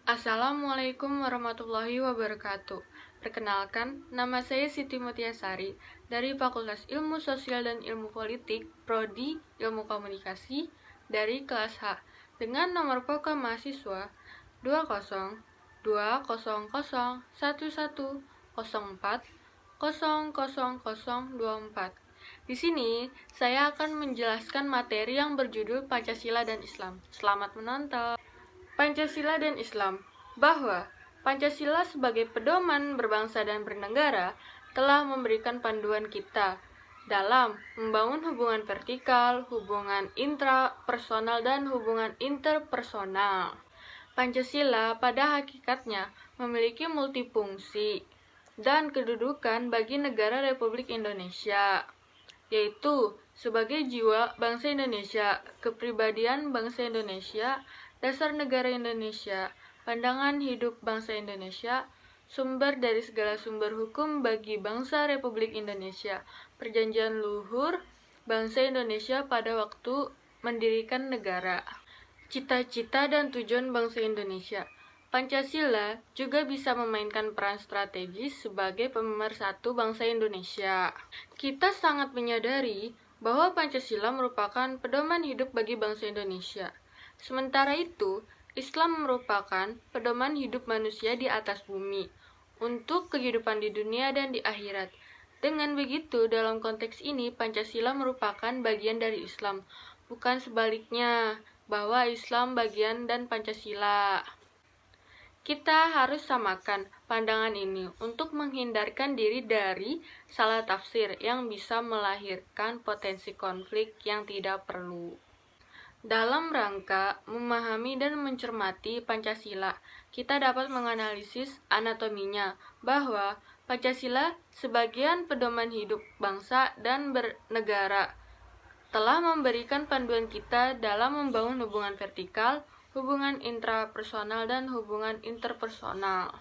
Assalamualaikum warahmatullahi wabarakatuh. Perkenalkan, nama saya Siti Mutiasari dari Fakultas Ilmu Sosial dan Ilmu Politik, Prodi Ilmu Komunikasi dari kelas H dengan nomor pokok mahasiswa 202011040024. Di sini saya akan menjelaskan materi yang berjudul Pancasila dan Islam. Selamat menonton. Pancasila dan Islam, bahwa Pancasila sebagai pedoman berbangsa dan bernegara telah memberikan panduan kita dalam membangun hubungan vertikal, hubungan intrapersonal, dan hubungan interpersonal. Pancasila pada hakikatnya memiliki multifungsi dan kedudukan bagi negara Republik Indonesia, yaitu sebagai jiwa bangsa Indonesia, kepribadian bangsa Indonesia, dasar negara Indonesia, pandangan hidup bangsa Indonesia, sumber dari segala sumber hukum bagi bangsa Republik Indonesia, perjanjian luhur bangsa Indonesia pada waktu mendirikan negara, cita-cita dan tujuan bangsa Indonesia. Pancasila juga bisa memainkan peran strategis sebagai pemersatu bangsa Indonesia. Kita sangat menyadari bahwa Pancasila merupakan pedoman hidup bagi bangsa Indonesia. Sementara itu, Islam merupakan pedoman hidup manusia di atas bumi untuk kehidupan di dunia dan di akhirat. Dengan begitu, dalam konteks ini, Pancasila merupakan bagian dari Islam, bukan sebaliknya, bahwa Islam bagian dan Pancasila. Kita harus samakan pandangan ini untuk menghindarkan diri dari salah tafsir yang bisa melahirkan potensi konflik yang tidak perlu. Dalam rangka memahami dan mencermati Pancasila, kita dapat menganalisis anatominya, bahwa Pancasila sebagai pedoman hidup bangsa dan bernegara telah memberikan panduan kita dalam membangun hubungan vertikal, hubungan intrapersonal, dan hubungan interpersonal.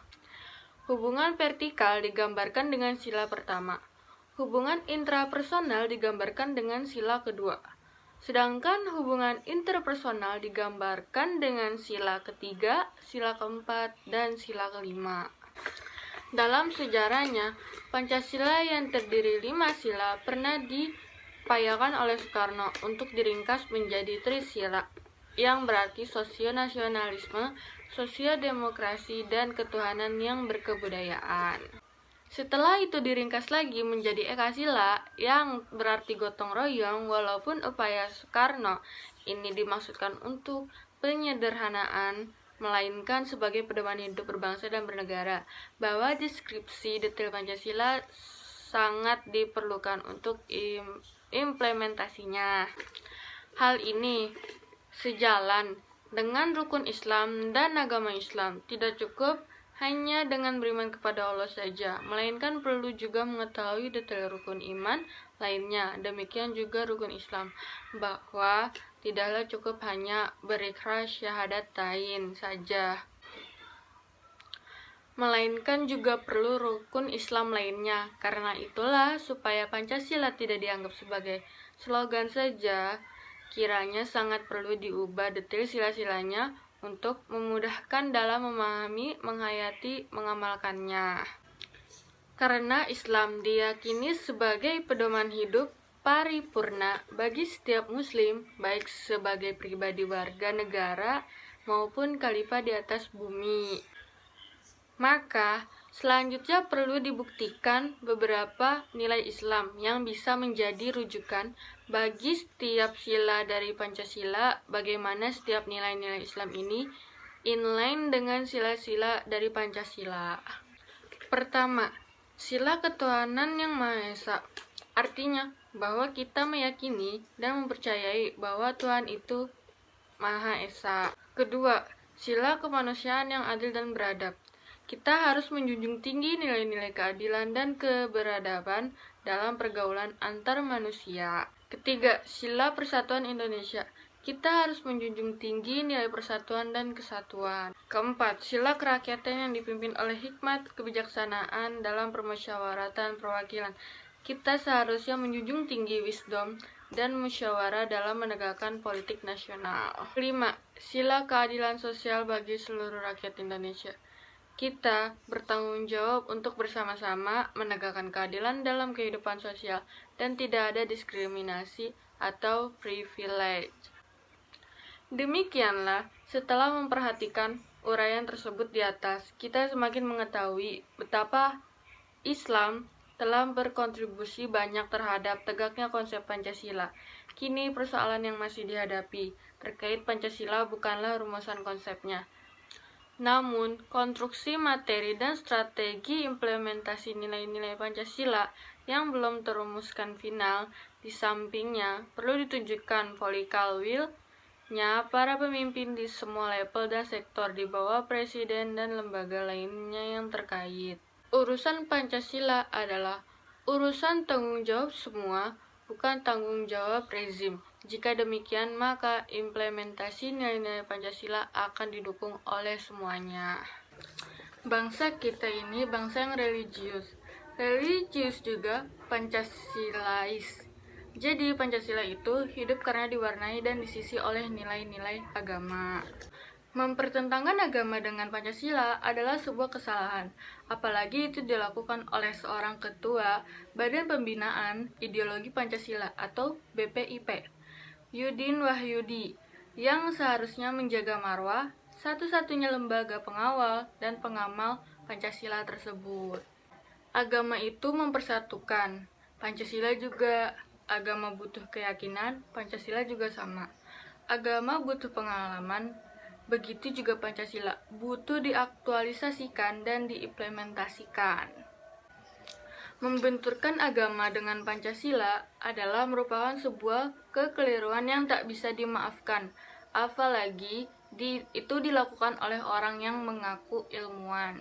Hubungan vertikal digambarkan dengan sila pertama, hubungan intrapersonal digambarkan dengan sila kedua. Sedangkan hubungan interpersonal digambarkan dengan sila ketiga, sila keempat, dan sila kelima. Dalam sejarahnya, Pancasila yang terdiri 5 sila pernah diupayakan oleh Soekarno untuk diringkas menjadi trisila, yang berarti sosionasionalisme, sosiodemokrasi, dan ketuhanan yang berkebudayaan. Setelah itu diringkas lagi menjadi ekasila yang berarti gotong royong, walaupun upaya Soekarno ini dimaksudkan untuk penyederhanaan, melainkan sebagai pedoman hidup berbangsa dan bernegara, bahwa deskripsi detail Pancasila sangat diperlukan untuk implementasinya. Hal ini sejalan dengan rukun Islam dan agama Islam. Tidak cukup hanya dengan beriman kepada Allah saja, melainkan perlu juga mengetahui detail rukun iman lainnya. Demikian juga rukun Islam, bahwa tidaklah cukup hanya berikrar syahadatain saja, melainkan juga perlu rukun Islam lainnya. Karena itulah, supaya Pancasila tidak dianggap sebagai slogan saja, kiranya sangat perlu diubah detail sila-silanya untuk memudahkan dalam memahami, menghayati, mengamalkannya. Karena Islam diyakini sebagai pedoman hidup paripurna bagi setiap muslim, baik sebagai pribadi warga negara maupun khalifah di atas bumi. Maka, selanjutnya perlu dibuktikan beberapa nilai Islam yang bisa menjadi rujukan bagi setiap sila dari Pancasila, bagaimana setiap nilai-nilai Islam ini inline dengan sila-sila dari Pancasila. Pertama, sila ketuhanan yang Maha Esa. Artinya bahwa kita meyakini dan mempercayai bahwa Tuhan itu Maha Esa. Kedua, sila kemanusiaan yang adil dan beradab. Kita harus menjunjung tinggi nilai-nilai keadilan dan keberadaban dalam pergaulan antar manusia. Ketiga, sila persatuan Indonesia. Kita harus menjunjung tinggi nilai persatuan dan kesatuan. Keempat, sila kerakyatan yang dipimpin oleh hikmat kebijaksanaan dalam permusyawaratan perwakilan. Kita seharusnya menjunjung tinggi wisdom dan musyawarah dalam menegakkan politik nasional. Kelima, sila keadilan sosial bagi seluruh rakyat Indonesia. Kita bertanggung jawab untuk bersama-sama menegakkan keadilan dalam kehidupan sosial dan tidak ada diskriminasi atau privilege. Demikianlah, setelah memperhatikan uraian tersebut di atas, kita semakin mengetahui betapa Islam telah berkontribusi banyak terhadap tegaknya konsep Pancasila. Kini persoalan yang masih dihadapi terkait Pancasila bukanlah rumusan konsepnya, namun konstruksi materi dan strategi implementasi nilai-nilai Pancasila yang belum terumuskan final. Di sampingnya, perlu ditunjukkan political will-nya para pemimpin di semua level dan sektor di bawah presiden dan lembaga lainnya yang terkait. Urusan Pancasila adalah urusan tanggung jawab semua, bukan tanggung jawab rezim. Jika demikian, maka implementasi nilai-nilai Pancasila akan didukung oleh semuanya. Bangsa kita ini bangsa yang religius juga Pancasilais. Jadi Pancasila itu hidup karena diwarnai dan disisi oleh nilai-nilai agama. Mempertentangkan agama dengan Pancasila adalah sebuah kesalahan, apalagi itu dilakukan oleh seorang ketua Badan Pembinaan Ideologi Pancasila atau BPIP, Yudin Wahyudi, yang seharusnya menjaga marwah satu-satunya lembaga pengawal dan pengamal Pancasila tersebut. Agama itu mempersatukan, Pancasila juga. Agama butuh keyakinan, Pancasila juga sama. Agama butuh pengalaman, begitu juga Pancasila butuh diaktualisasikan dan diimplementasikan. Membenturkan agama dengan Pancasila adalah merupakan sebuah kekeliruan yang tak bisa dimaafkan, apalagi itu dilakukan oleh orang yang mengaku ilmuwan.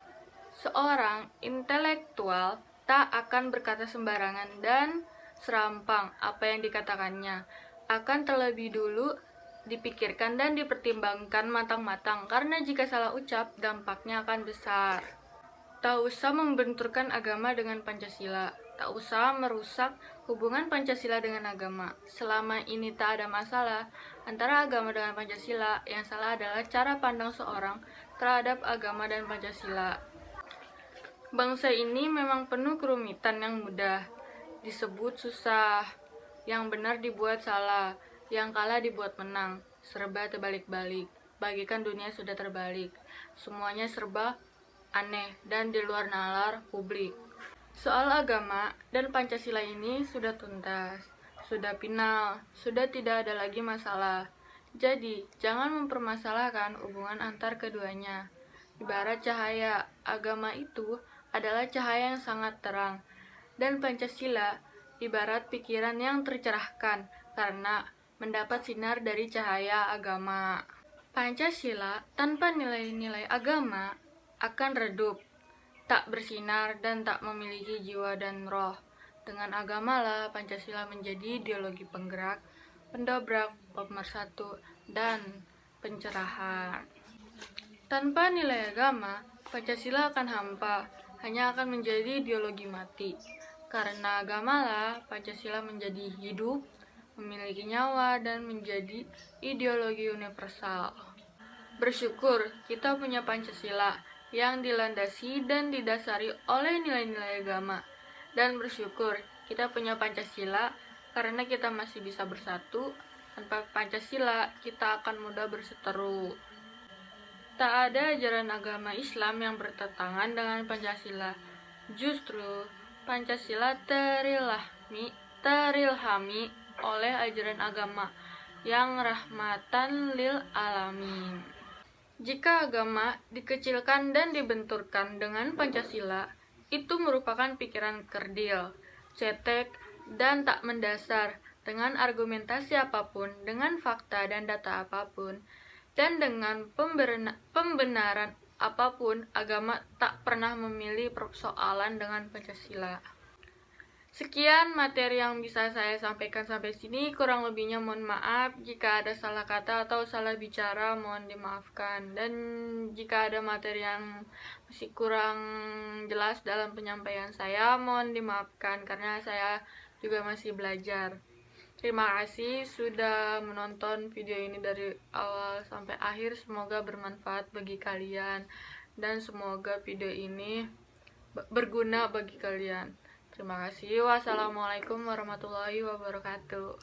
Seorang intelektual tak akan berkata sembarangan dan serampang apa yang dikatakannya, akan terlebih dulu dipikirkan dan dipertimbangkan matang-matang, karena jika salah ucap dampaknya akan besar. Tak usah membenturkan agama dengan Pancasila, tak usah merusak hubungan Pancasila dengan agama. Selama ini tak ada masalah antara agama dengan Pancasila, yang salah adalah cara pandang seorang terhadap agama dan Pancasila. Bangsa ini memang penuh kerumitan yang mudah disebut susah, yang benar dibuat salah, yang kalah dibuat menang, serba terbalik-balik, bagikan dunia sudah terbalik, semuanya serba aneh dan di luar nalar publik. Soal agama dan Pancasila ini sudah tuntas, sudah final, sudah tidak ada lagi masalah. Jadi, jangan mempermasalahkan hubungan antar keduanya. Ibarat cahaya, agama itu adalah cahaya yang sangat terang, dan Pancasila ibarat pikiran yang tercerahkan karena mendapat sinar dari cahaya agama. Pancasila tanpa nilai-nilai agama akan redup, tak bersinar dan tak memiliki jiwa dan roh. Dengan agama lah Pancasila menjadi ideologi penggerak, pendobrak, pemersatu, dan pencerahan. Tanpa nilai agama, Pancasila akan hampa, hanya akan menjadi ideologi mati. Karena agamalah Pancasila menjadi hidup, memiliki nyawa, dan menjadi ideologi universal. Bersyukur kita punya Pancasila yang dilandasi dan didasari oleh nilai-nilai agama. Dan bersyukur kita punya Pancasila karena kita masih bisa bersatu. Tanpa Pancasila kita akan mudah berseteru. Tak ada ajaran agama Islam yang bertentangan dengan Pancasila. Justru Pancasila terilhami oleh ajaran agama yang rahmatan lil alamin. Jika agama dikecilkan dan dibenturkan dengan Pancasila, itu merupakan pikiran kerdil, cetek, dan tak mendasar dengan argumentasi apapun, dengan fakta dan data apapun, dan dengan pembenaran apapun. Agama tak pernah memilih persoalan dengan Pancasila. Sekian materi yang bisa saya sampaikan sampai sini. Kurang lebihnya mohon maaf. Jika ada salah kata atau salah bicara, mohon dimaafkan. Dan jika ada materi yang masih kurang jelas dalam penyampaian saya, mohon dimaafkan karena saya juga masih belajar. Terima kasih sudah menonton video ini dari awal sampai akhir. Semoga bermanfaat bagi kalian dan semoga video ini berguna bagi kalian. Terima kasih. Wassalamualaikum warahmatullahi wabarakatuh.